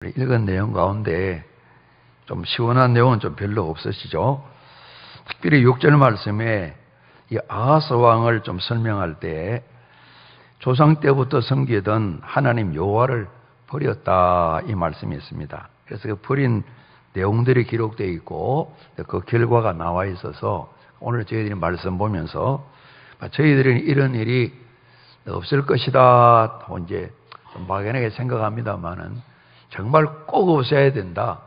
읽은 내용 가운데 좀 시원한 내용은 좀 별로 없으시죠? 특별히 6절 말씀에 이 아하스 왕을 좀 설명할 때 조상 때부터 섬기던 하나님 여호와를 버렸다 이 말씀이 있습니다. 그래서 그 버린 내용들이 기록되어 있고 그 결과가 나와 있어서 오늘 저희들이 말씀 보면서 저희들은 이런 일이 없을 것이다 이제 좀 막연하게 생각합니다만은 정말 꼭 없어야 된다.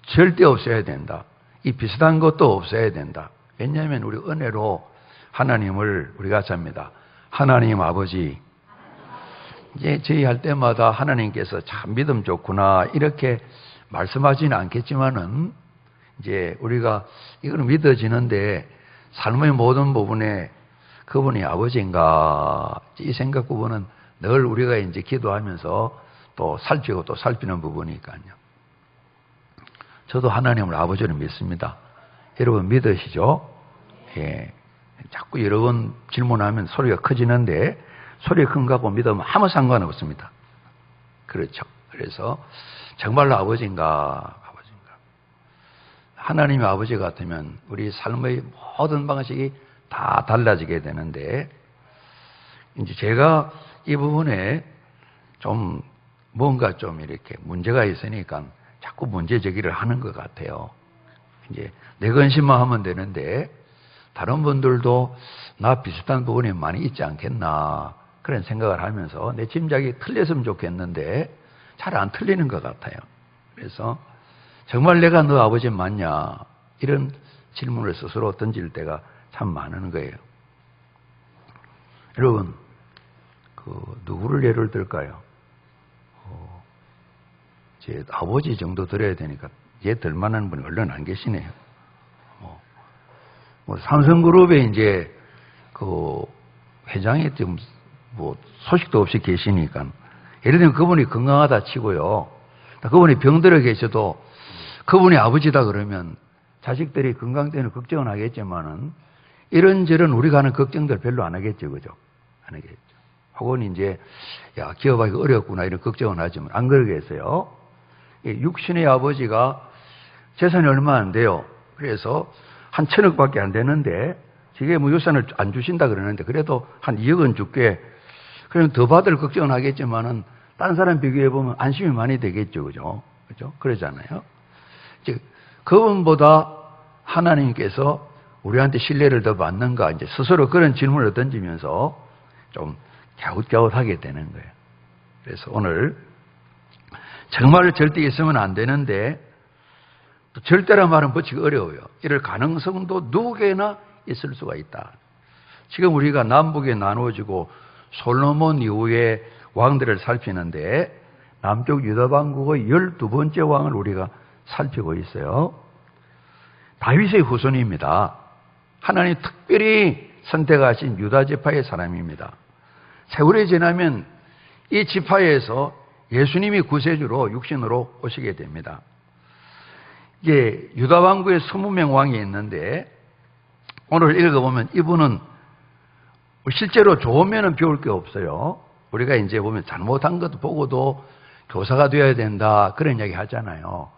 절대 없어야 된다. 이 비슷한 것도 없어야 된다. 왜냐하면 우리 은혜로 하나님을 우리가 잡니다. 하나님 아버지. 이제 저희 할 때마다 하나님께서 참 믿음 좋구나 이렇게 말씀하지는 않겠지만은 이제 우리가 이거는 믿어지는데 삶의 모든 부분에 그분이 아버지인가 이 생각 부분은 늘 우리가 이제 기도하면서 또 살피고 또 살피는 부분이니까요. 저도 하나님을 아버지로 믿습니다. 여러분 믿으시죠? 예. 자꾸 여러 번 질문하면 소리가 커지는데 소리가 큰 거하고 믿으면 아무 상관없습니다. 그렇죠. 그래서 정말로 아버지인가? 하나님의 아버지 같으면 우리 삶의 모든 방식이 다 달라지게 되는데 이제 제가 이 부분에 좀 뭔가 좀 이렇게 문제가 있으니까 자꾸 문제 제기를 하는 것 같아요. 이제 내 근심만 하면 되는데 다른 분들도 나 비슷한 부분이 많이 있지 않겠나 그런 생각을 하면서 내 짐작이 틀렸으면 좋겠는데 잘 안 틀리는 것 같아요. 그래서 정말 내가 너 아버지 맞냐 이런 질문을 스스로 던질 때가 참 많은 거예요. 여러분 누구를 예를 들까요? 제 아버지 정도 들어야 되니까 얘 들만한 분이 얼른 안 계시네요. 삼성그룹에 이제 그 회장이 지금 소식도 없이 계시니까 예를 들면 그분이 건강하다 치고요. 그분이 병들어 계셔도 그분이 아버지다 그러면 자식들이 건강 때문에 걱정은 하겠지만은 이런저런 우리가 하는 걱정들 별로 안 하겠죠, 그죠? 안 하겠죠. 혹은 이제 야 기업하기 어렵구나 이런 걱정은 하지만 안 그러겠어요. 육신의 아버지가 재산이 얼마 안 돼요. 그래서 한 1,000억밖에 안 되는데 지금 뭐 유산을 안 주신다 그러는데 그래도 한 2억은 줄게. 그러면 더 받을 걱정은 하겠지만은 다른 사람 비교해 보면 안심이 많이 되겠죠, 그죠? 그죠? 그러잖아요. 즉 그분보다 하나님께서 우리한테 신뢰를 더 받는가 이제 스스로 그런 질문을 던지면서 좀 갸웃갸웃하게 되는 거예요. 그래서 오늘 정말 절대 있으면 안 되는데 또 절대란 말은 붙이기 어려워요. 이럴 가능성도 누구에게나 있을 수가 있다. 지금 우리가 남북에 나누어지고 솔로몬 이후에 왕들을 살피는데 남쪽 유다왕국의 12번째 왕을 우리가 살피고 있어요. 다윗의 후손입니다. 하나님 특별히 선택하신 유다 지파의 사람입니다. 세월이 지나면 이 지파에서 예수님이 구세주로 육신으로 오시게 됩니다. 이게 유다 왕국에 20명 왕이 있는데 오늘 읽어보면 이분은 실제로 좋은 면은 배울 게 없어요. 우리가 이제 보면 잘못한 것도 보고도 교사가 되어야 된다 그런 이야기 하잖아요.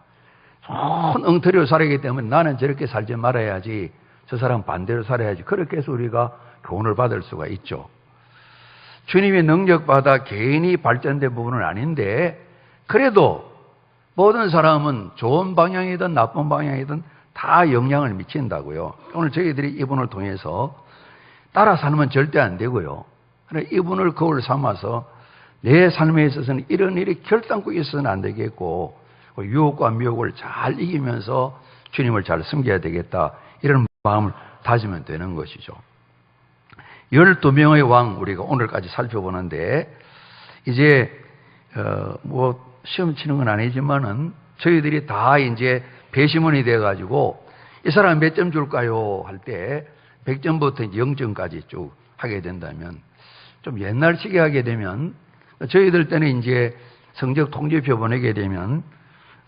좋은 엉터리로 살아가기 때문에 나는 저렇게 살지 말아야지 저 사람 반대로 살아야지 그렇게 해서 우리가 교훈을 받을 수가 있죠. 주님의 능력받아 개인이 발전된 부분은 아닌데 그래도 모든 사람은 좋은 방향이든 나쁜 방향이든 다 영향을 미친다고요. 오늘 저희들이 이분을 통해서 따라 살면 절대 안 되고요. 이분을 거울 삼아서 내 삶에 있어서는 이런 일이 결단코 있어서는 안 되겠고 유혹과 미혹을 잘 이기면서 주님을 잘 섬겨야 되겠다 이런 마음을 다지면 되는 것이죠. 12명의 왕 우리가 오늘까지 살펴보는데 이제 시험 치는 건 아니지만은 저희들이 다 이제 배심원이 돼 가지고 이 사람 몇 점 줄까요 할 때 100점부터 0점까지 쭉 하게 된다면 좀 옛날식에 하게 되면 저희들 때는 이제 성적 통지표 보내게 되면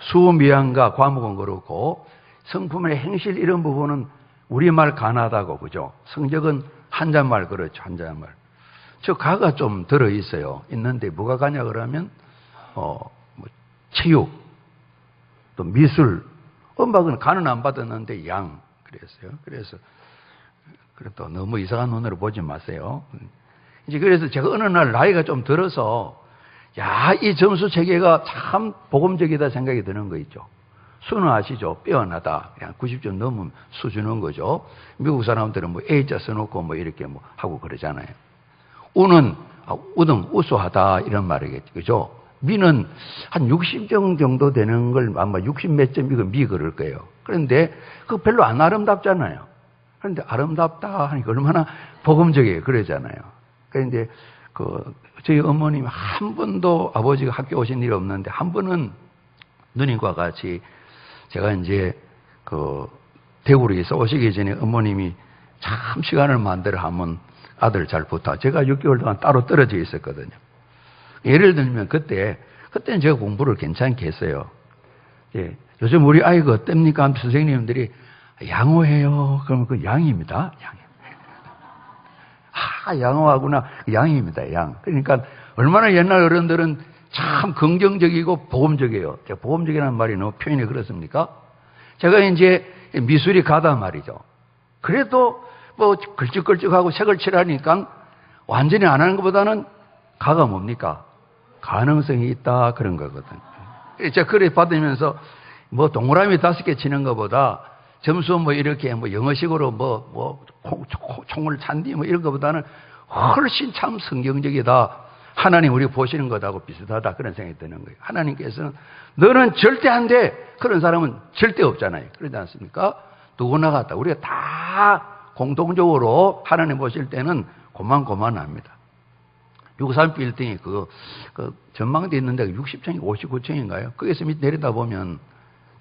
수미양과 과목은 그렇고 성품의 행실 이런 부분은 우리말 가나다고 그죠? 성적은 한자말 그렇죠. 한자말. 저 가가 좀 들어있어요. 있는데 뭐가 가냐 그러면 체육, 또 미술, 음악은 간은 안 받았는데 양 그랬어요. 그래도 너무 이상한 눈으로 보지 마세요. 이제 그래서 제가 어느 날 나이가 좀 들어서 야, 이 점수 체계가 참 복음적이다 생각이 드는 거 있죠. 수능 아시죠? 빼어나다. 그냥 90점 넘으면 수 주는 거죠. 미국 사람들은 뭐 A자 써놓고 뭐 이렇게 뭐 하고 그러잖아요. 우는 우등, 우수하다 이런 말이겠죠. 그죠? 미는 한 60점 정도 되는 걸 아마 60 몇 점 이거 미 그럴 거예요. 그런데 그거 별로 안 아름답잖아요. 그런데 아름답다 하니까 얼마나 복음적이에요. 그러잖아요. 그런데 저희 어머님 한 번도 아버지가 학교 오신 일이 없는데 한 번은 누님과 같이 제가 이제 대구로 있어 오시기 전에 어머님이 참 시간을 만들어 하면 아들 잘 부탁. 제가 6개월 동안 따로 떨어져 있었거든요. 예를 들면 그때는 제가 공부를 괜찮게 했어요. 예, 요즘 우리 아이가 어떻습니까? 하면 선생님들이 양호해요. 그러면 그 양입니다. 양호하구나. 양입니다. 양. 그러니까 얼마나 옛날 어른들은 참 긍정적이고 복음적이에요. 제가 복음적이라는 말이 너무 표현이 그렇습니까? 제가 이제 미술이 가다 말이죠. 그래도 뭐 걸쭉걸쭉하고 색을 칠하니까 완전히 안 하는 것보다는 가가 뭡니까? 가능성이 있다 그런 거거든요. 제가 그래 받으면서 뭐 동그라미 5개 치는 것보다 점수 뭐 이렇게 뭐 영어식으로 총을 찬디 뭐 이런 것보다는 훨씬 참 성경적이다. 하나님 우리 보시는 것하고 비슷하다 그런 생각이 드는 거예요. 하나님께서는 너는 절대 안 돼. 그런 사람은 절대 없잖아요. 그러지 않습니까? 누구나 같다. 우리가 다 공통적으로 하나님 보실 때는 고만고만합니다. 63 빌딩이 그 전망대 있는 데가 60층인가 59층인가요? 거기서 밑에 내려다 보면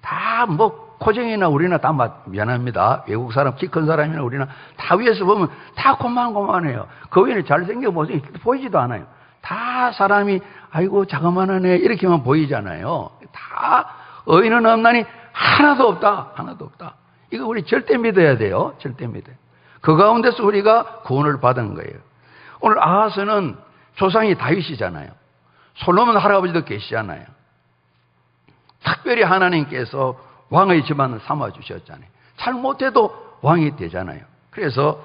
다 뭐 코쟁이나 우리나 다 미안합니다. 외국 사람, 키 큰 사람이나 우리나 다 위에서 보면 다 고만고만해요. 그 위에는 잘생겨 보이지도 않아요. 다 사람이 아이고 자그만하네 이렇게만 보이잖아요. 다 의인은 없나니 하나도 없다. 하나도 없다. 이거 우리 절대 믿어야 돼요. 절대 믿어요. 그 가운데서 우리가 구원을 받은 거예요. 오늘 아하스는 조상이 다윗이잖아요. 솔로몬 할아버지도 계시잖아요. 특별히 하나님께서 왕의 집안을 삼아주셨잖아요. 잘못해도 왕이 되잖아요. 그래서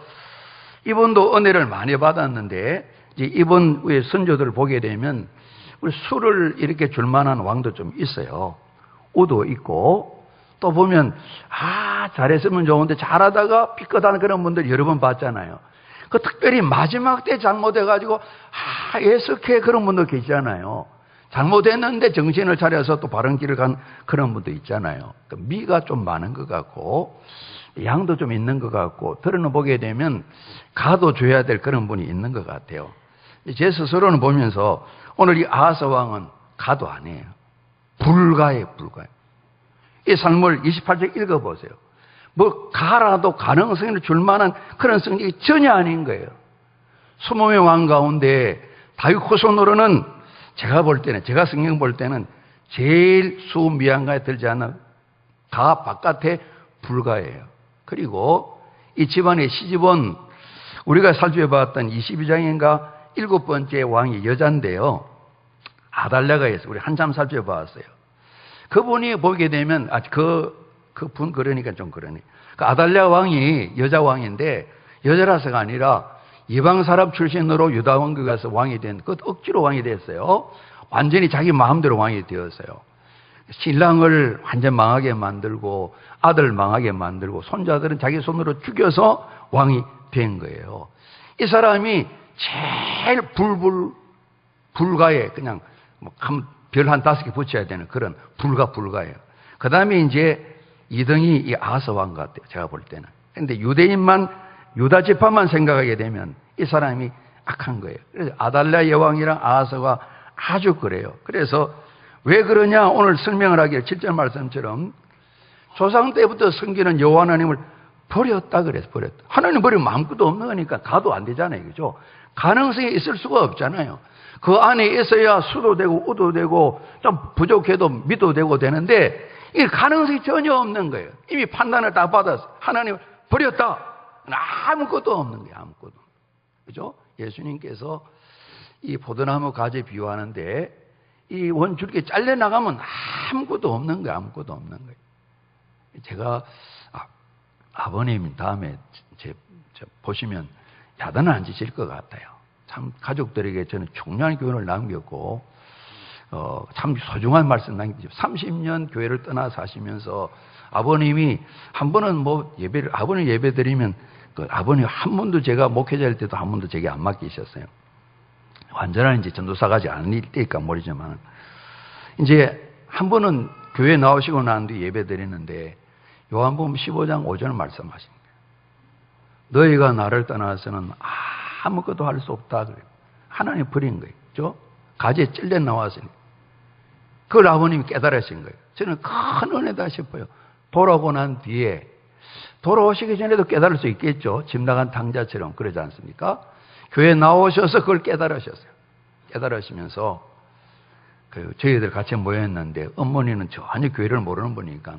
이분도 은혜를 많이 받았는데 이제 이분 위에 선조들을 보게 되면 우리 술을 이렇게 줄 만한 왕도 좀 있어요. 우도 있고 또 보면 잘했으면 좋은데 잘하다가 삐끗한 그런 분들 여러 번 봤잖아요. 특별히 마지막 때 잘못해가지고 애석해 그런 분도 계시잖아요. 잘못했는데 정신을 차려서 또 바른 길을 간 그런 분도 있잖아요. 미가 좀 많은 것 같고 양도 좀 있는 것 같고 들어는 보게 되면 가도 줘야 될 그런 분이 있는 것 같아요. 제 스스로는 보면서 오늘 이 아하스 왕은 가도 아니에요. 불가예요. 이 삶을 28절 읽어보세요. 뭐 가라도 가능성을 줄 만한 그런 성격이 전혀 아닌 거예요. 20명의 왕 가운데 다윗 후손으로는 제가 성경 볼 때는 제일 수미양가에 들지 않는 가 바깥에 불가예요. 그리고 이 집안의 시집은 우리가 살펴봤던 22장인가 7번째 왕이 여잔데요. 아달랴가 있어요. 우리 한참 살펴봤어요. 그분이 보게 되면 그분 그러니까 좀 그러네. 그 아달랴 왕이 여자 왕인데 여자라서가 아니라 이방 사람 출신으로 유다 왕국에 가서 왕이 된, 억지로 왕이 됐어요. 완전히 자기 마음대로 왕이 되었어요. 신랑을 완전 망하게 만들고 아들 망하게 만들고 손자들은 자기 손으로 죽여서 왕이 된 거예요. 이 사람이 제일 불가에 그냥 별 한 5개 붙여야 되는 그런 불가예요. 그 다음에 이제 2등이 이 아하스 왕 같아요. 제가 볼 때는. 근데 유다 지파만 생각하게 되면 이 사람이 악한 거예요. 그래서 아달랴 여왕이랑 아하스가 아주 그래요. 그래서 왜 그러냐 오늘 설명을 하기를 7절 말씀처럼 조상 때부터 섬기는 여호와 하나님을 버렸다 그래서 버렸다. 하나님 버리면 아무것도 없는 거니까 가도 안 되잖아요. 그죠? 가능성이 있을 수가 없잖아요. 그 안에 있어야 수도 되고 우도 되고 좀 부족해도 미도 되고 되는데 이 가능성이 전혀 없는 거예요. 이미 판단을 다 받아서 하나님을 버렸다. 아무것도 없는 거예요. 아무것도. 그죠? 예수님께서 이 포도나무 가지 비유하는데 이 원줄기 잘려나가면 아무것도 없는 거예요. 아무것도 없는 거예요. 제가 아버님 다음에 보시면 야단을 안 지실 것 같아요. 참 가족들에게 저는 중요한 교훈을 남겼고 참 소중한 말씀 남기죠. 30년 교회를 떠나서 하시면서 아버님이 한 번은 뭐 아버님 예배 드리면 아버님 한 번도 제가 목회자일 때도 한 번도 제게 안 맡기셨어요. 완전한 이제 전도사가 아닐 때니까 모르지만 이제 한 번은 교회 나오시고 난 뒤 예배 드리는데 요한복음 15장 5절 말씀하십니다. 너희가 나를 떠나서는 아무것도 할 수 없다 그래요. 하나님 버린 거예요. 그죠? 가지에 찔려 나왔으니. 그걸 아버님이 깨달으신 거예요. 저는 큰 은혜다 싶어요. 돌아오고 난 뒤에 돌아오시기 전에도 깨달을 수 있겠죠. 집 나간 탕자처럼 그러지 않습니까? 교회 나오셔서 그걸 깨달으셨어요. 깨달으시면서 저희들 같이 모였는데 어머니는 전혀 교회를 모르는 분이니까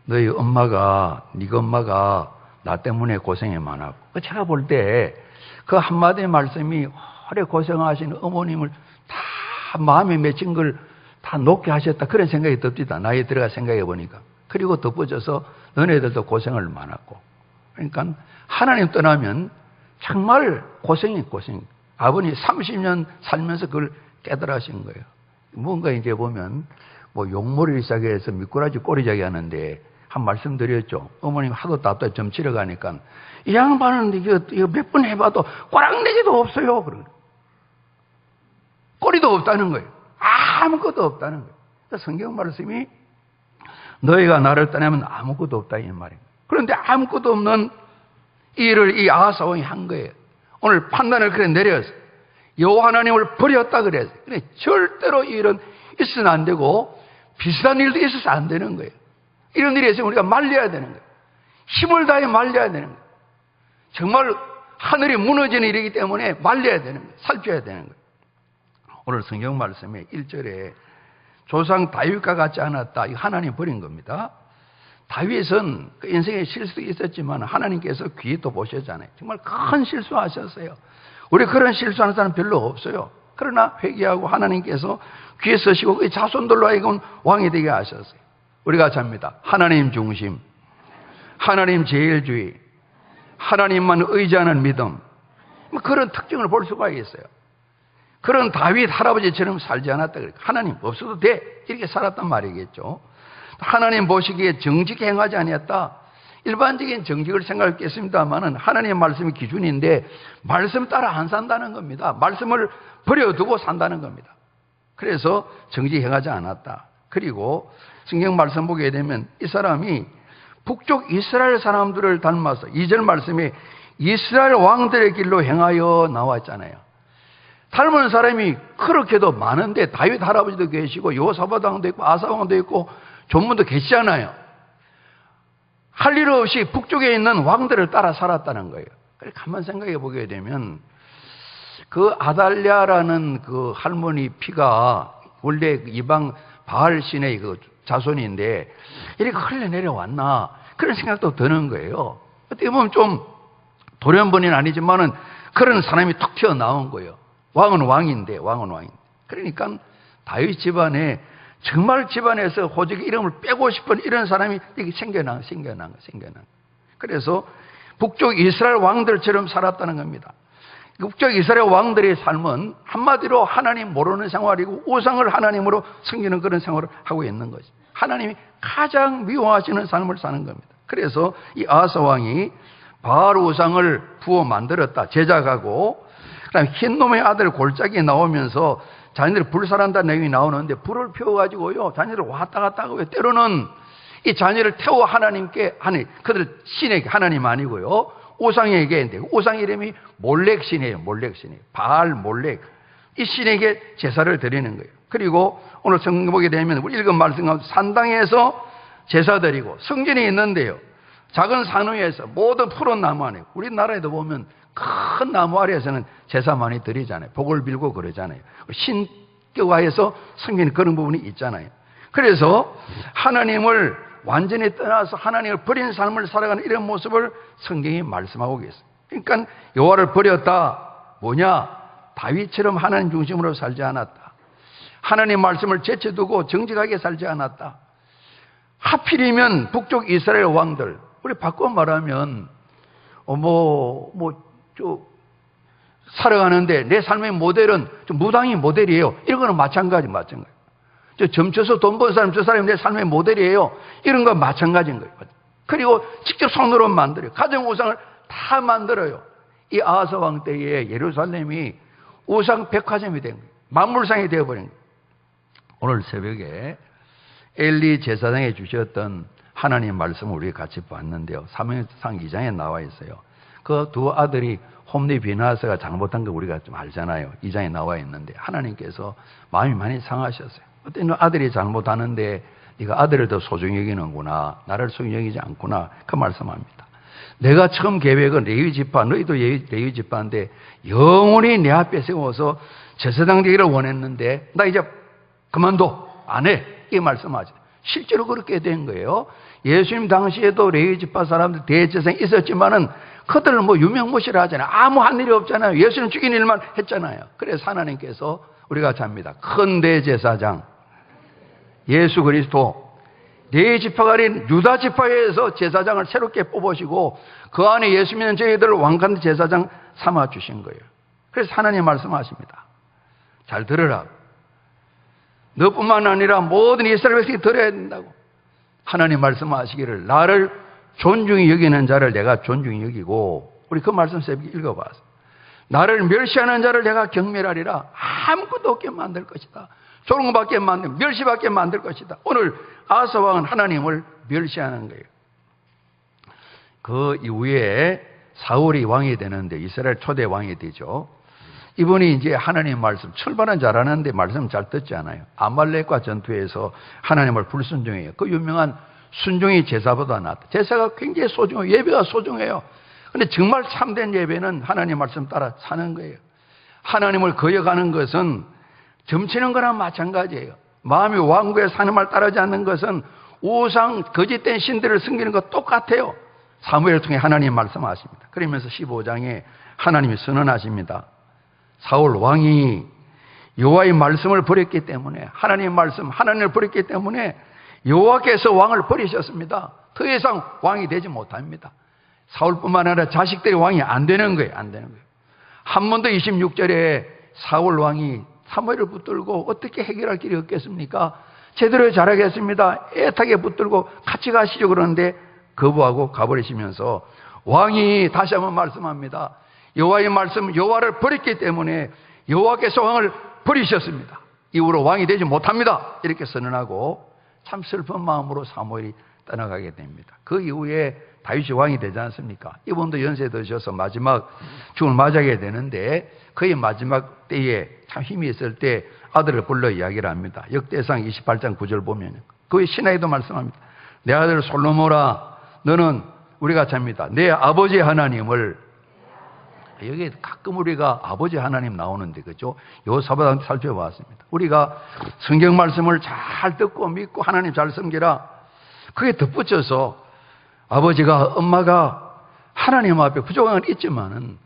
너희 엄마가 네가 엄마가 나 때문에 고생이 많았고 제가 볼 때 그 한마디 말씀이 오래 고생하시는 어머님을 다 마음에 맺힌 걸 다 놓게 하셨다 그런 생각이 듭니다. 나이 들어가 생각해 보니까. 그리고 덧붙여서 너네들도 고생을 많았고 그러니까 하나님 떠나면 정말 고생. 아버님 30년 살면서 그걸 깨달으신 거예요. 뭔가 이제 보면 뭐 용머리를 시작해서 미꾸라지 꼬리자기 하는데 한 말씀 드렸죠. 어머님 하도 답답 좀 치러 가니까 이 양반은 이거 몇 번 해봐도 꼬랑내기도 없어요. 꼬리도 없다는 거예요. 아무것도 없다는 거예요. 성경 말씀이 너희가 나를 떠나면 아무것도 없다 이 말이에요. 그런데 아무것도 없는 일을 이 아하사왕이 한 거예요. 오늘 판단을 그래 내려서 여호와 하나님을 버렸다 그래서 그래 절대로 이 일은 있어서는 안 되고 비슷한 일도 있어서 안 되는 거예요. 이런 일이 있으면 우리가 말려야 되는 거예요. 힘을 다해 말려야 되는 거예요. 정말 하늘이 무너지는 일이기 때문에 말려야 되는 거예요. 살펴야 되는 거예요. 오늘 성경 말씀에 1절에 조상 다윗과 같지 않았다. 이거 하나님 버린 겁니다. 다윗은 그 인생에 실수도 있었지만 하나님께서 귀히 또 보셨잖아요. 정말 큰 실수하셨어요. 우리 그런 실수하는 사람 별로 없어요. 그러나 회개하고 하나님께서 귀에 쓰시고 그 자손들로 하여금 왕이 되게 하셨어요. 우리가 잡니다. 하나님 중심, 하나님 제일주의, 하나님만 의지하는 믿음. 그런 특징을 볼 수가 있어요. 그런 다윗 할아버지처럼 살지 않았다. 하나님 없어도 돼. 이렇게 살았단 말이겠죠. 하나님 보시기에 정직히 행하지 아니었다. 일반적인 정직을 생각했겠습니다만은 하나님의 말씀이 기준인데 말씀 따라 안 산다는 겁니다. 말씀을 버려두고 산다는 겁니다. 그래서 정직히 행하지 않았다. 그리고 성경 말씀 보게 되면 이 사람이 북쪽 이스라엘 사람들을 닮아서 2절 말씀에 이스라엘 왕들의 길로 행하여 나와 있잖아요. 닮은 사람이 그렇게도 많은데 다윗 할아버지도 계시고 여호사밧 왕도 있고 아사 왕도 있고 전문도 계시잖아요. 할 일 없이 북쪽에 있는 왕들을 따라 살았다는 거예요. 가만 생각해 보게 되면 그 아달랴라는 그 할머니 피가 원래 이방 바알 신의 그 자손인데 이렇게 흘러내려왔나 그런 생각도 드는 거예요. 어떻게 보면 좀 돌연변이는 아니지만은 그런 사람이 툭 튀어나온 거예요. 왕은 왕인데. 그러니까 다윗 집안에 정말 집안에서 호적의 이름을 빼고 싶은 이런 사람이 이렇게 생겨난 거예요. 그래서 북쪽 이스라엘 왕들처럼 살았다는 겁니다. 북쪽 이스라엘 왕들의 삶은 한마디로 하나님 모르는 생활이고 우상을 하나님으로 섬기는 그런 생활을 하고 있는 거죠. 하나님이 가장 미워하시는 삶을 사는 겁니다. 그래서 이 아사 왕이 바알 우상을 부어 만들었다. 제작하고 그다음에 흰놈의 아들 골짜기에 나오면서 자녀들이 불살한다는 내용이 나오는데 불을 피워가지고요 자녀들을 왔다 갔다 하고 때로는 이 자녀를 태워 하나님께 하는 그들 신에게 하나님 아니고요 우상에게 우상 이름이 몰렉 신이에요. 바알 몰렉 이 신에게 제사를 드리는 거예요. 그리고 오늘 성경 보게 되면 우리 읽은 말씀 가운데 산당에서 제사 드리고 성전이 있는데요 작은 산 위에서 모든 푸른 나무 안에 우리나라에도 보면 큰 나무 아래에서는 제사 많이 드리잖아요. 복을 빌고 그러잖아요. 신격화해서 섬기는 그런 부분이 있잖아요. 그래서 하나님을 완전히 떠나서 하나님을 버린 삶을 살아가는 이런 모습을 성경이 말씀하고 계세요. 그러니까 여호와를 버렸다. 뭐냐? 다윗처럼 하나님 중심으로 살지 않았다. 하나님 말씀을 제쳐두고 정직하게 살지 않았다. 하필이면 북쪽 이스라엘 왕들, 우리 바꿔 말하면 살아가는데 내 삶의 모델은 무당이 모델이에요. 이런 거는 마찬가지. 점쳐서 돈 버는 사람, 저 사람이 내 삶의 모델이에요. 이런 건 마찬가지인 거예요. 그리고 직접 손으로 만들어요. 가정 우상을 다 만들어요. 이 아하스 왕 때에 예루살렘이 우상 백화점이 된 거예요. 만물상이 되어버린 거예요. 오늘 새벽에 엘리 제사장에 주셨던 하나님 말씀을 우리 같이 봤는데요. 사무엘상 2장에 나와 있어요. 그 두 아들이 홈리 비나스가 잘못한 거 우리가 좀 알잖아요. 2장에 나와 있는데 하나님께서 마음이 많이 상하셨어요. 어떤 아들이 잘못하는데 네가 아들을 더 소중히 여기는구나, 나를 소중히 여기지 않구나, 그 말씀합니다. 내가 처음 계획은 레위 지파, 너희도 레위 지파인데 영원히 내 앞에 세워서 제사장 되기를 원했는데 나 이제 그만둬, 안 해, 이 말씀하죠. 실제로 그렇게 된 거예요. 예수님 당시에도 레위 지파 사람들 대제사장이 있었지만은 그들 유명무실을 하잖아요. 아무 한 일이 없잖아요. 예수님 죽인 일만 했잖아요. 그래서 하나님께서 우리가 잡니다. 큰 대제사장 예수 그리스도, 네 지파가 아닌 유다 지파에서 제사장을 새롭게 뽑으시고 그 안에 예수 믿는 저희들을 왕관 제사장 삼아 주신 거예요. 그래서 하나님 말씀하십니다. 잘 들으라. 너뿐만 아니라 모든 이스라엘 백성이 들어야 된다고. 하나님 말씀하시기를 나를 존중히 여기는 자를 내가 존중히 여기고, 우리 그 말씀 새벽에 읽어봤어요. 나를 멸시하는 자를 내가 경멸하리라. 아무것도 없게 만들 것이다. 조롱받게 만들, 멸시받게 만들 것이다. 오늘 아하스 왕은 하나님을 멸시하는 거예요. 그 이후에 사울이 왕이 되는데, 이스라엘 초대 왕이 되죠. 이분이 이제 하나님 말씀, 출발은 잘하는데 말씀 잘 듣지 않아요. 아말렉과 전투에서 하나님을 불순종해요. 그 유명한 순종이 제사보다 낫다. 제사가 굉장히 소중해요. 예배가 소중해요. 근데 정말 참된 예배는 하나님 말씀 따라 사는 거예요. 하나님을 거역하는 것은 점치는 거랑 마찬가지예요. 마음이 완고해 사는 말 따르지 않는 것은 우상, 거짓된 신들을 섬기는 것 똑같아요. 사무엘을 통해 하나님 말씀하십니다. 그러면서 15장에 하나님이 선언하십니다. 사울 왕이 여호와의 말씀을 버렸기 때문에, 하나님의 말씀, 하나님을 버렸기 때문에 여호와께서 왕을 버리셨습니다. 더 이상 왕이 되지 못합니다. 사울뿐만 아니라 자식들이 왕이 안 되는 거예요. 안 되는 거예요. 한 번 더 26절에 사울 왕이 사무엘을 붙들고 어떻게 해결할 길이 없겠습니까? 제대로 잘하겠습니다. 애타게 붙들고 같이 가시죠. 그러는데 거부하고 가버리시면서 왕이 다시 한번 말씀합니다. 여호와의 말씀, 여호와를 버렸기 때문에 여호와께서 왕을 버리셨습니다. 이후로 왕이 되지 못합니다. 이렇게 선언하고 참 슬픈 마음으로 사무엘이 떠나가게 됩니다. 그 이후에 다윗이 왕이 되지 않습니까? 이분도 연세 드셔서 마지막 죽음을 맞이하게 되는데, 그의 마지막 때에 참 힘이 있을 때 아들을 불러 이야기를 합니다. 역대상 28장 9절 보면 그의 신하에도 말씀합니다. 내 아들 솔로몬아, 너는 우리가 잡니다. 내 아버지 하나님을, 여기 가끔 우리가 아버지 하나님 나오는데, 그죠? 요사바당 살펴봤습니다. 우리가 성경 말씀을 잘 듣고 믿고 하나님 잘 섬기라. 그게 덧붙여서 아버지가, 엄마가 하나님 앞에 부족한 건 있지만은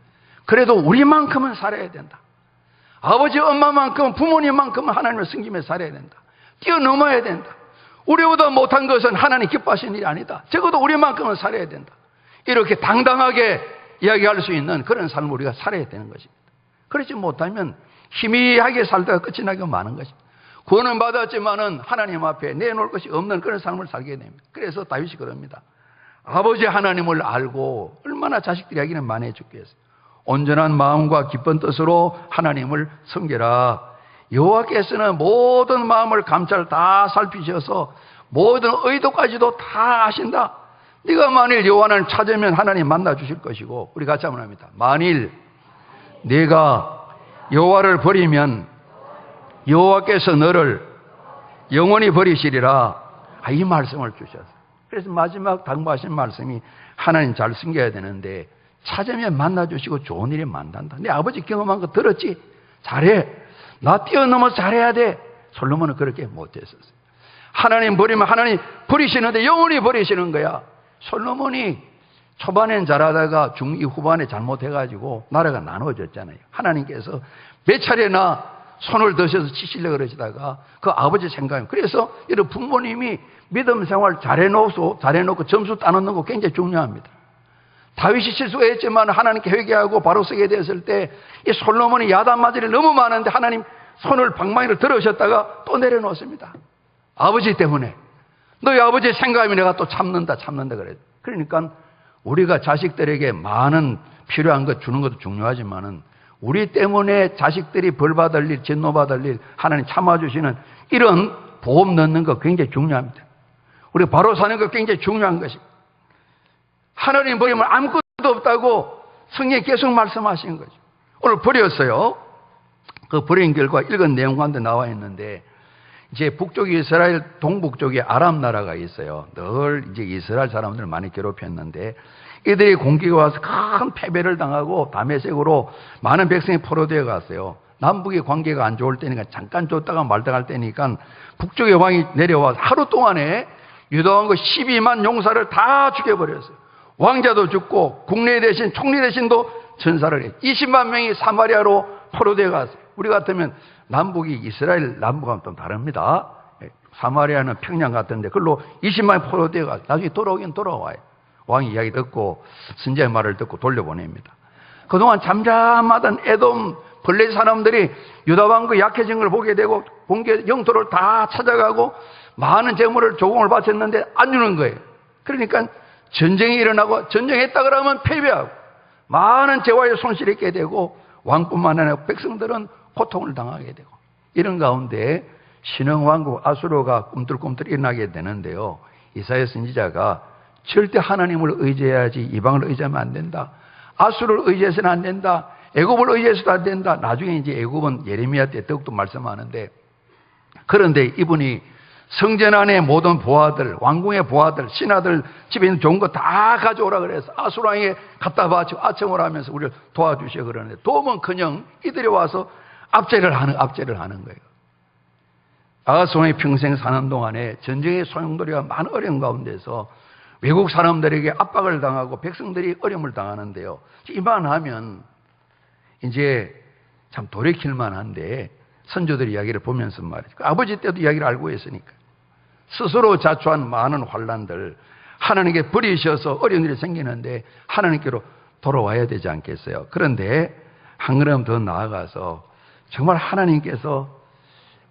그래도 우리만큼은 살아야 된다. 아버지, 엄마만큼, 부모님만큼은 하나님을 섬기며 살아야 된다. 뛰어넘어야 된다. 우리보다 못한 것은 하나님 기뻐하시는 일이 아니다. 적어도 우리만큼은 살아야 된다. 이렇게 당당하게 이야기할 수 있는 그런 삶을 우리가 살아야 되는 것입니다. 그렇지 못하면 희미하게 살다가 끝이 나게 많은 것입니다. 구원은 받았지만은 하나님 앞에 내놓을 것이 없는 그런 삶을 살게 됩니다. 그래서 다윗이 그럽니다. 아버지 하나님을 알고 얼마나 자식들에게는 많이 죽겠어요. 온전한 마음과 기쁜 뜻으로 하나님을 섬겨라. 여호와께서는 모든 마음을 감찰 다 살피셔서 모든 의도까지도 다 아신다. 네가 만일 여호와를 찾으면 하나님 만나 주실 것이고, 우리 같이 한번 합니다. 만일 네가 여호와를 버리면 여호와께서 너를 영원히 버리시리라. 이 말씀을 주셨어요. 그래서 마지막 당부하신 말씀이 하나님 잘 섬겨야 되는데 찾으면 만나 주시고 좋은 일이 만난다. 내 아버지 경험한 거 들었지? 잘해. 나 뛰어넘어서 잘해야 돼. 솔로몬은 그렇게 못했었어요. 하나님 버리면 하나님 버리시는데 영원히 버리시는 거야. 솔로몬이 초반엔 잘하다가 중이 후반에 잘못해가지고 나라가 나눠졌잖아요. 하나님께서 몇 차례나 손을 드셔서 치시려고 그러시다가 그 아버지 생각이, 그래서 이런 부모님이 믿음 생활 잘해놓고 점수 따놓는 거 굉장히 중요합니다. 다윗이 실수가 했지만 하나님께 회개하고 바로 서게 되었을 때 이 솔로몬이 야단 맞을 일이 너무 많은데 하나님 손을 방망이로 들으셨다가 또 내려놓습니다. 아버지 때문에. 너희 아버지의 생각이면 내가 또 참는다 그래요. 그러니까 우리가 자식들에게 많은 필요한 것 주는 것도 중요하지만은 우리 때문에 자식들이 벌받을 일, 진노받을 일, 하나님 참아주시는 이런 보험 넣는 거 굉장히 중요합니다. 우리가 바로 사는 거 굉장히 중요한 것입니다. 하나님 버리면 아무것도 없다고 성경에 계속 말씀하시는 거죠. 오늘 버렸어요. 그 버린 결과 읽은 내용 가운데 나와 있는데, 이제 북쪽 이스라엘 동북쪽에 아람 나라가 있어요. 늘 이제 이스라엘 사람들을 많이 괴롭혔는데 이들이 공격이 와서 큰 패배를 당하고 다메섹으로 많은 백성이 포로되어 갔어요. 남북의 관계가 안 좋을 때니까 잠깐 줬다가 말다 갈 때니까 북쪽의 왕이 내려와서 하루 동안에 유다왕국 12만 용사를 다 죽여버렸어요. 왕자도 죽고 국내 대신 총리 대신도 전사를 해요. 20만 명이 사마리아로 포로되어 갔어요. 우리 같으면 남북이 이스라엘 남북하고는 좀 다릅니다. 사마리아는 평양 같은데 그걸로 20만이 포로되어 갔어요. 나중에 돌아오긴 돌아와요. 왕이 이야기 듣고 선지자의 말을 듣고 돌려보냅니다. 그동안 잠잠하던 에돔 블레 사람들이 유다왕국 약해진 걸 보게 되고 본계 영토를 다 찾아가고 많은 재물을 조공을 바쳤는데 안 주는 거예요. 그러니까 전쟁이 일어나고 전쟁했다 그러면 패배하고 많은 재화의 손실이 있게 되고 왕뿐만 아니라 백성들은 고통을 당하게 되고 이런 가운데 신흥왕국 아수르가 꿈틀꿈틀 일어나게 되는데요. 이사야 선지자가 절대 하나님을 의지해야지 이방을 의지하면 안 된다. 아수르를 의지해서는 안 된다. 애굽을 의지해서도 안 된다. 나중에 이제 애굽은 예레미야 때 더욱더 말씀하는데, 그런데 이분이 성전 안에 모든 보아들, 왕궁의 보아들, 신하들 집에 있는 좋은 거 다 가져오라 그래서 아수르 왕에게 갖다 바치고 아첨을 하면서 우리를 도와주시오 그러는데 도움은커녕 이들이 와서 압제를 하는 거예요. 아하스 왕이 평생 사는 동안에 전쟁의 소용돌이가 많은 어려운 가운데서 외국 사람들에게 압박을 당하고 백성들이 어려움을 당하는데요. 이만하면 이제 참 돌이킬 만한데 선조들 이야기를 보면서 말이죠. 아버지 때도 이야기를 알고 있으니까 스스로 자초한 많은 환난들 하나님께 버리셔서 어려운 일이 생기는데 하나님께로 돌아와야 되지 않겠어요? 그런데 한 걸음 더 나아가서 정말 하나님께서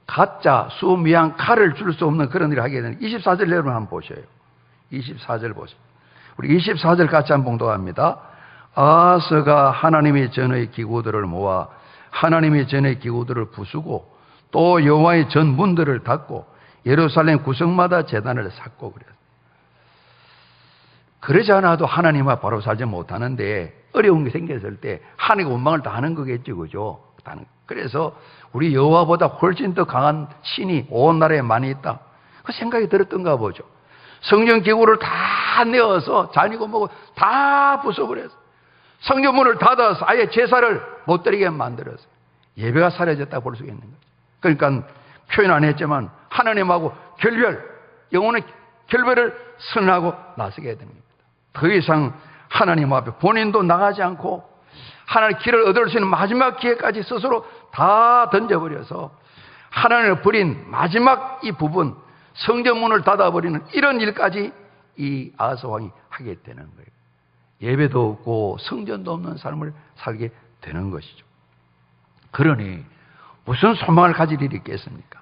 가짜 수미양 칼을 줄 수 없는 그런 일을 하게 되는 24절 내용을 한번 보셔요. 24절 보세요. 우리 24절 같이 한번 봉독합니다. 아하스가 하나님의 전의 기구들을 모아 하나님의 전의 기구들을 부수고 또 여호와의 전 문들을 닫고 예루살렘 구석마다 제단을 쌓고 그래요. 그러지 않아도 하나님과 바로 살지 못하는데 어려운 게 생겼을 때 하나님의 원망을 다 하는 거겠죠, 그죠? 그래서 우리 여호와보다 훨씬 더 강한 신이 온 나라에 많이 있다. 그 생각이 들었던가 보죠. 성전 기구를 다 내어서 잔이고 뭐고 다 부숴버렸어. 성전문을 닫아서 아예 제사를 못 드리게 만들었어요. 예배가 사라졌다 볼 수 있는 거죠. 그러니까 표현 안 했지만 하나님하고 영혼의 결별을 선언하고 나서게 됩니다. 더 이상 하나님 앞에 본인도 나가지 않고 하나님의 길을 얻을 수 있는 마지막 기회까지 스스로 다 던져버려서 하나님을 버린 마지막 이 부분, 성전문을 닫아버리는 이런 일까지 이 아하스 왕이 하게 되는 거예요. 예배도 없고 성전도 없는 삶을 살게 되는 것이죠. 그러니 무슨 소망을 가질 일이 있겠습니까?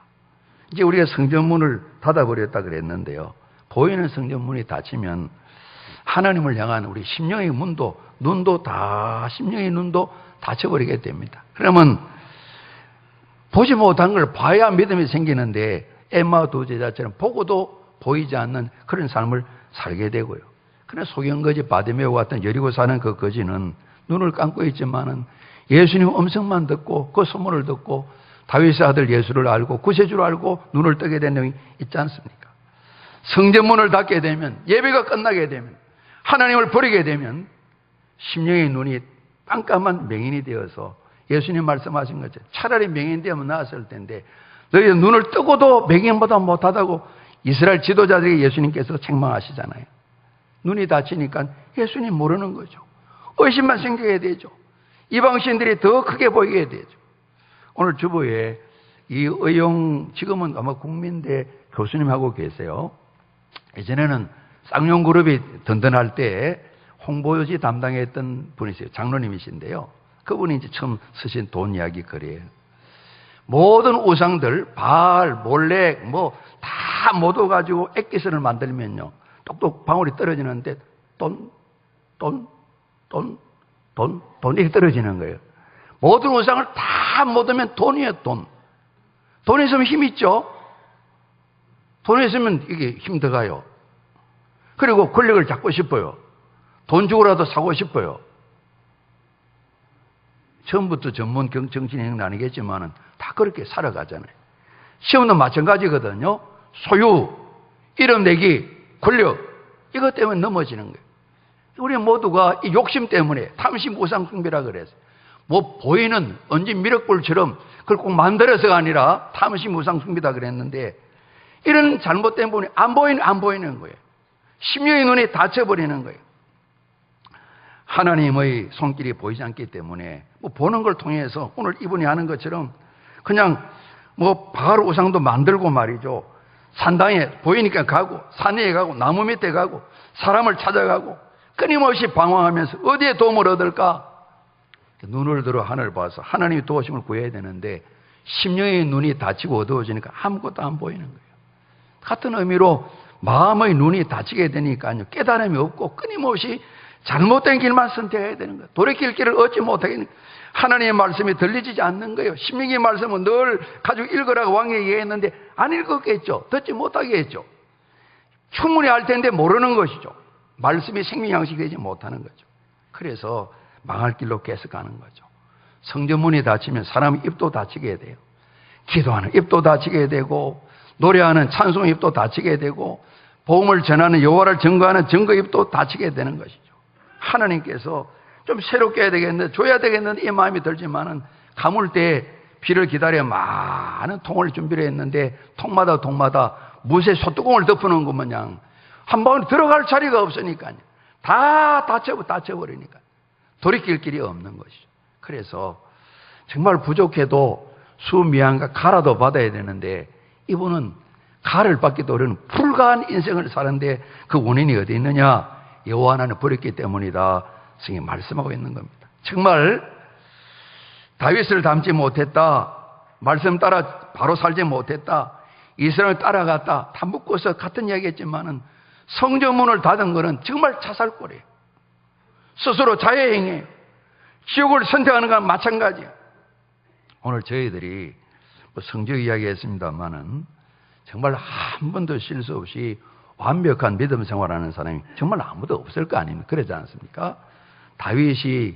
이제 우리가 성전문을 닫아버렸다 그랬는데요. 보이는 성전문이 닫히면 하나님을 향한 우리 심령의 문도, 심령의 눈도 닫혀버리게 됩니다. 그러면 보지 못한 걸 봐야 믿음이 생기는데 엠마 두 제자처럼 보고도 보이지 않는 그런 삶을 살게 되고요. 그러나 소경거지 바디메오 같은 여리고 사는 그 거지는 눈을 감고 있지만은 예수님 음성만 듣고 그 소문을 듣고 다윗의 아들 예수를 알고 구세주를 알고 눈을 뜨게 된 내용이 있지 않습니까? 성전문을 닫게 되면, 예배가 끝나게 되면, 하나님을 버리게 되면 심령의 눈이 깜깜한 맹인이 되어서 예수님 말씀하신 것처럼 차라리 맹인 되면 나았을 텐데 너희들 눈을 뜨고도 맹인보다 못하다고 이스라엘 지도자들에게 예수님께서 책망하시잖아요. 눈이 닫히니까 예수님 모르는 거죠. 의심만 생기게 되죠. 이방신들이 더 크게 보이게 되죠. 오늘 주보에 이의용 지금은 아마 국민대 교수님 하고 계세요. 예전에는 쌍용그룹이 든든할 때 홍보유지 담당했던 분이세요. 장로님이신데요. 그분이 이제 처음 쓰신 돈 이야기 글이에요. 모든 우상들, 바알, 몰렉, 다 모두 액기스를 만들면요. 똑똑 방울이 떨어지는데 돈 이렇게 떨어지는 거예요. 모든 우상을 다 묻으면 돈이에요, 돈. 돈 있으면 힘 있죠? 돈 있으면 이게 힘 들어가요. 그리고 권력을 잡고 싶어요. 돈 주고라도 사고 싶어요. 처음부터 전문 정치인은 아니겠지만은 다 그렇게 살아가잖아요. 시험도 마찬가지거든요. 소유, 이름 내기, 권력, 이것 때문에 넘어지는 거예요. 우리 모두가 이 욕심 때문에 탐심 우상 숭배라 그래서 보이는 언진 미륵불처럼 그걸 꼭 만들어서가 아니라 탐심 우상 숭배다 그랬는데 이런 잘못 때문에 안 보이는 거예요. 심령의 눈이 닫혀버리는 거예요. 하나님의 손길이 보이지 않기 때문에 보는 걸 통해서 오늘 이분이 하는 것처럼 그냥 바알 우상도 만들고 말이죠. 산당에 보이니까 가고 산 위에 가고 나무 밑에 가고 사람을 찾아가고 끊임없이 방황하면서 어디에 도움을 얻을까? 눈을 들어 하늘을 봐서 하나님의 도우심을 구해야 되는데 심령의 눈이 닫히고 어두워지니까 아무것도 안 보이는 거예요. 같은 의미로 마음의 눈이 닫히게 되니까요. 깨달음이 없고 끊임없이 잘못된 길만 선택해야 되는 거예요. 돌이킬 길을 얻지 못하겠는 거예요. 하나님의 말씀이 들리지 않는 거예요. 신명기 말씀은 늘 가지고 읽으라고 왕이 얘기했는데 안 읽었겠죠. 듣지 못하게 했죠. 충분히 알 텐데 모르는 것이죠. 말씀이 생명양식이 되지 못하는 거죠. 그래서 망할 길로 계속 가는 거죠. 성전문이 닫히면 사람 입도 닫히게 돼요. 기도하는 입도 닫히게 되고 노래하는 찬송 입도 닫히게 되고 복음을 전하는 여호와를 증거하는 증거 입도 닫히게 되는 것이죠. 하나님께서 좀 새롭게 해야 되겠는데 줘야 되겠는데 이 마음이 들지만은 가물 때 비를 기다려 많은 통을 준비를 했는데 통마다 무쇠 소뚜껑을 덮어놓은 것 마냥 한 번 들어갈 자리가 없으니까요. 다 닫혀버리니까 돌이킬 길이 없는 것이죠. 그래서 정말 부족해도 수미양과 가라도 받아야 되는데 이분은 가를 받기도 어려운 불가한 인생을 사는데 그 원인이 어디 있느냐? 여호와 하나님을 버렸기 때문이다. 성경이 말씀하고 있는 겁니다. 정말 다윗을 닮지 못했다. 말씀 따라 바로 살지 못했다. 이스라엘을 따라갔다. 다 묶어서 같은 이야기했지만은 성전문을 닫은 것은 정말 자살골이에요. 스스로 자해행위, 지옥을 선택하는 건 마찬가지예요. 오늘 저희들이 성적 이야기했습니다만은 정말 한 번도 실수 없이 완벽한 믿음 생활하는 사람이 정말 아무도 없을 거 아닙니까? 그러지 않습니까? 다윗이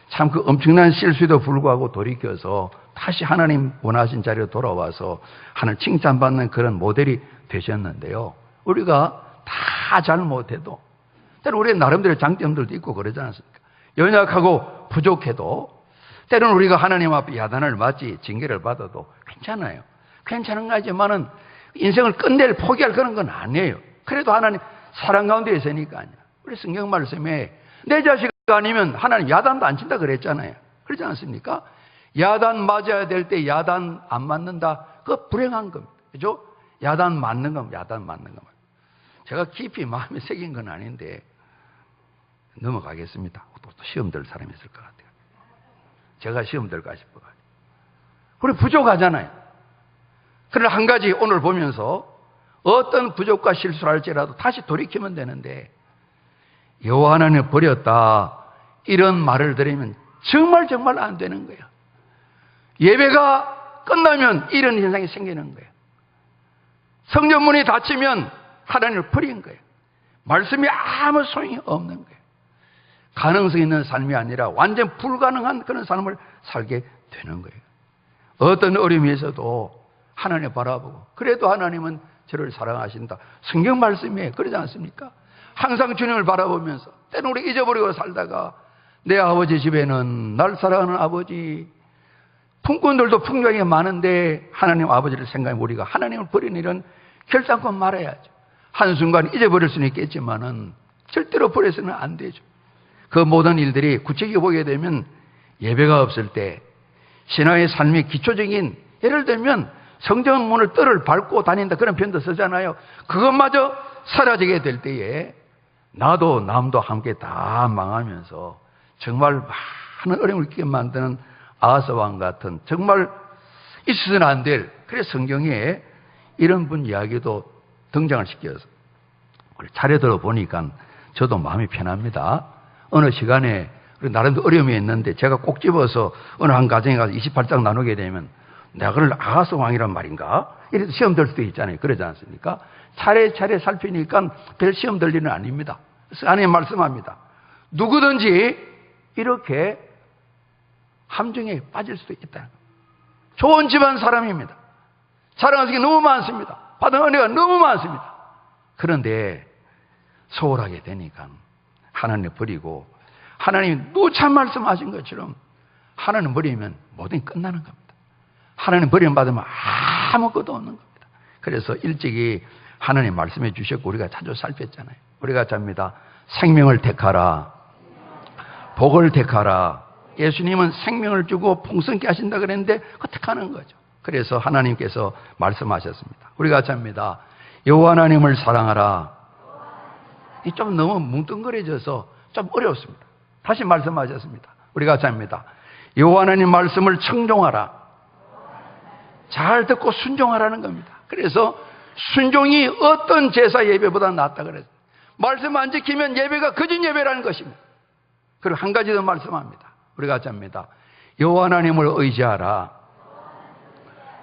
참 그 엄청난 실수에도 불구하고 돌이켜서 다시 하나님 원하신 자리로 돌아와서 하나님 칭찬받는 그런 모델이 되셨는데요. 우리가 다 잘못해도 때로는 우리의 나름대로 장점들도 있고 그러지 않습니까? 연약하고 부족해도 때로는 우리가 하나님 앞에 야단을 맞지 징계를 받아도 괜찮아요. 괜찮은 거지만은 인생을 끝낼 포기할 그런 건 아니에요. 그래도 하나님 사랑 가운데 있으니까요. 우리 성경 말씀에 내 자식 아니면 하나님 야단도 안 친다 그랬잖아요. 그렇지 않습니까? 야단 맞아야 될 때 야단 안 맞는다. 그거 불행한 겁니다. 그죠? 야단 맞는 겁니다. 야단 맞는 겁니다. 제가 깊이 마음에 새긴 건 아닌데 넘어가겠습니다. 또 시험 들 사람이 있을 것 같아요. 제가 시험 들까 싶어가지고. 우리 부족하잖아요. 그러나 한 가지 오늘 보면서 어떤 부족과 실수를 할지라도 다시 돌이키면 되는데 여호와 하나님을 버렸다 이런 말을 들으면 정말 안 되는 거예요. 예배가 끝나면 이런 현상이 생기는 거예요. 성전문이 닫히면 하나님을 버린 거예요. 말씀이 아무 소용이 없는 거예요. 가능성 있는 삶이 아니라 완전 불가능한 그런 삶을 살게 되는 거예요. 어떤 어려움이 있어도 하나님을 바라보고 그래도 하나님은 저를 사랑하신다. 성경 말씀이에요. 그러지 않습니까? 항상 주님을 바라보면서 때는 우리 잊어버리고 살다가 내 아버지 집에는 날 사랑하는 아버지 품꾼들도 풍경이 많은데 하나님 아버지를 생각하면 우리가 하나님을 버리는 일은 결단코 말아야죠. 한순간 잊어버릴 수는 있겠지만은 절대로 버려서는 안 되죠. 그 모든 일들이 구체적으로 보게 되면 예배가 없을 때, 신앙의 삶의 기초적인, 예를 들면 성전문을 뜰을 밟고 다닌다, 그런 표현도 쓰잖아요. 그것마저 사라지게 될 때에 나도 남도 함께 다 망하면서 정말 많은 어려움을 끼게 만드는 아하스 왕 같은, 정말 있어서는 안 될, 그래서 성경에 이런 분 이야기도 등장을 시켜서 차례 들어보니까 저도 마음이 편합니다. 어느 시간에 나름대로 어려움이 있는데 제가 꼭 집어서 어느 한 가정에 가서 28장 나누게 되면 내가 그걸 아하스 왕이란 말인가? 이래서 시험 들 수도 있잖아요. 그러지 않습니까? 차례차례 살피니까 별 시험 들 일은 아닙니다. 그래서 하나님 말씀합니다. 누구든지 이렇게 함정에 빠질 수도 있다는 겁니다. 좋은 집안 사람입니다. 자랑하는 게 너무 많습니다. 받은 은혜가 너무 많습니다. 그런데 소홀하게 되니까 하나님을 버리고, 하나님이 누차 말씀하신 것처럼 하나님 버리면 모든 게 끝나는 겁니다. 하나님 버림받으면 아무것도 없는 겁니다. 그래서 일찍이 하나님 말씀해 주셨고 우리가 자주 살폈잖아요. 우리가 잡니다. 생명을 택하라, 복을 택하라. 예수님은 생명을 주고 풍성케 하신다 그랬는데 그거 택하는 거죠. 그래서 하나님께서 말씀하셨습니다. 우리가 잡니다. 여호와 하나님을 사랑하라. 이 좀 너무 뭉뚱그려져서 좀 어렵습니다. 다시 말씀하셨습니다. 우리가 잡니다. 여호와 하나님 말씀을 청종하라. 잘 듣고 순종하라는 겁니다. 그래서 순종이 어떤 제사 예배보다 낫다 그랬어요. 말씀 안 지키면 예배가 거짓 예배라는 것입니다. 그리고 한 가지 더 말씀합니다. 우리가 잡니다. 여호와 하나님을 의지하라.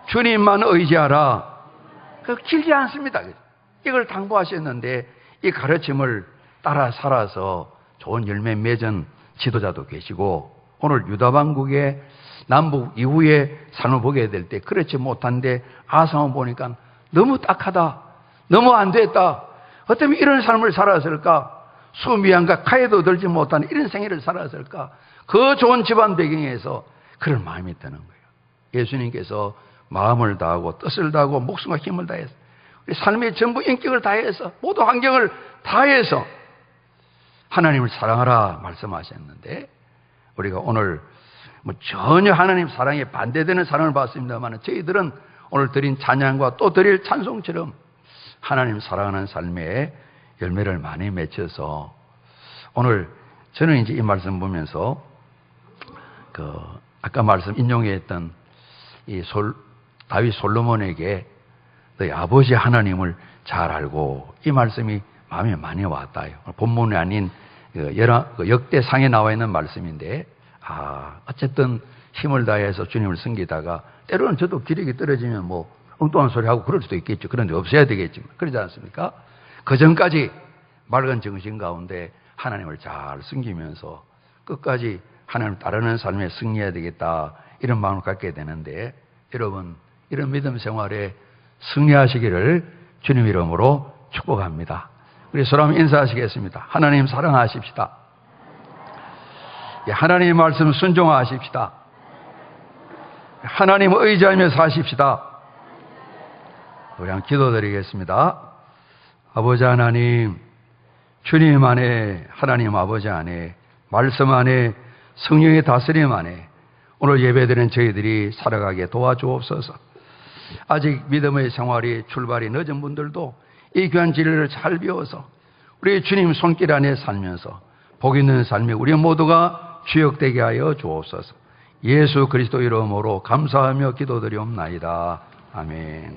주님만 의지하라. 그 길지 않습니다. 이걸 당부하셨는데 이 가르침을 따라 살아서 좋은 열매 맺은 지도자도 계시고, 오늘 유다왕국의 남북 이후에 삶을 보게 될 때 그렇지 못한데 아하스만 보니까 너무 딱하다, 너무 안 됐다, 어쩌면 이런 삶을 살았을까, 수미양과 칼에도 들지 못한 이런 생애를 살았을까, 그 좋은 집안 배경에서 그런 마음이 드는 거예요. 예수님께서 마음을 다하고 뜻을 다하고 목숨과 힘을 다해서 삶의 전부 인격을 다해서 모든 환경을 다해서 하나님을 사랑하라 말씀하셨는데, 우리가 오늘 전혀 하나님 사랑에 반대되는 사랑을 받습니다만 저희들은 오늘 드린 찬양과 또 드릴 찬송처럼 하나님 사랑하는 삶의 열매를 많이 맺혀서, 오늘 저는 이제 이 말씀 보면서 아까 말씀 인용했던 이 다윗 솔로몬에게 너희 아버지 하나님을 잘 알고, 이 말씀이 마음에 많이 왔다요. 본문이 아닌 역대상에 나와 있는 말씀인데, 어쨌든 힘을 다해서 주님을 섬기다가 때로는 저도 기력이 떨어지면 뭐 엉뚱한 소리 하고 그럴 수도 있겠죠. 그런데 없어야 되겠지만 그러지 않습니까? 그 전까지 맑은 정신 가운데 하나님을 잘 섬기면서 끝까지 하나님을 따르는 삶에 승리해야 되겠다, 이런 마음을 갖게 되는데, 여러분 이런 믿음 생활에 승리하시기를 주님 이름으로 축복합니다. 우리 서로 한번 인사하시겠습니다. 하나님 사랑하십시다. 하나님의 말씀 순종하십시다. 하나님 의지하며 사십시다. 우리 한번 기도드리겠습니다. 아버지 하나님, 주님 안에, 하나님 아버지 안에, 말씀 안에, 성령의 다스림 안에 오늘 예배드리는 저희들이 살아가게 도와주옵소서. 아직 믿음의 생활이 출발이 늦은 분들도 이 귀한 진리를 잘 배워서 우리 주님 손길 안에 살면서 복 있는 삶에 우리 모두가 주역되게 하여 주옵소서. 예수 그리스도 이름으로 감사하며 기도드리옵나이다. 아멘.